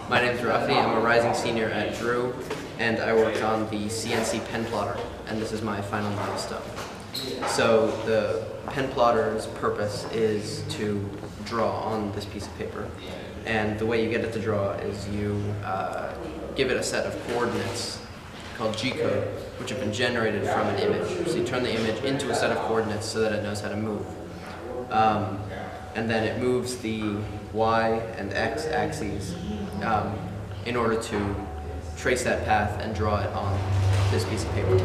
My name is Rafael. I'm a rising senior at Drew, and I worked on the CNC pen plotter, and this is my final milestone. So the pen plotter's purpose is to draw on this piece of paper, and the way you get it to draw is you give it a set of coordinates called G-code, which have been generated from an image. So you turn the image into a set of coordinates so that it knows how to move. And then it moves the Y and X axes in order to trace that path and draw it on this piece of paper.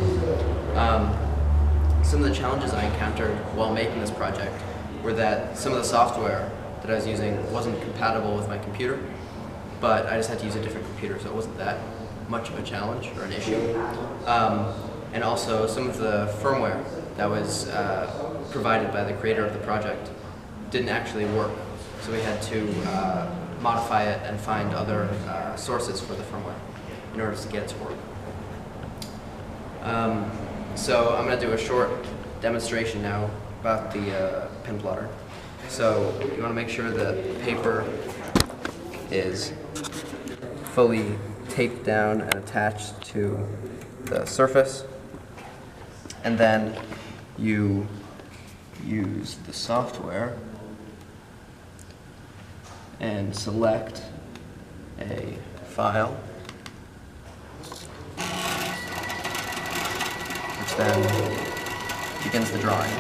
Some of the challenges I encountered while making this project were that some of the software that I was using wasn't compatible with my computer, but I just had to use a different computer, so it wasn't that much of a challenge or an issue. And also some of the firmware that was provided by the creator of the project didn't actually work, so we had to modify it and find other sources for the firmware in order to get it to work. So I'm going to do a short demonstration now about the pen plotter. So you want to make sure the paper is fully taped down and attached to the surface, and then you use the software and select a file, which then begins the drawing.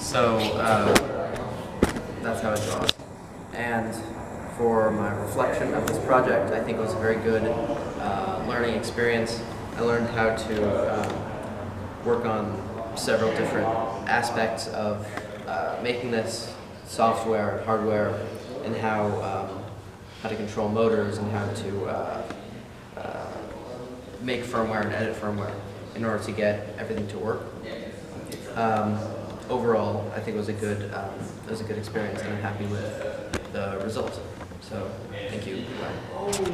So that's how it draws. And for my reflection of this project, I think it was a very good learning experience. I learned how to work on several different aspects of making this software and hardware, and how to control motors and how to make firmware and edit firmware in order to get everything to work. Overall, I think it was a good experience, and I'm happy with the result. So, thank you. Bye.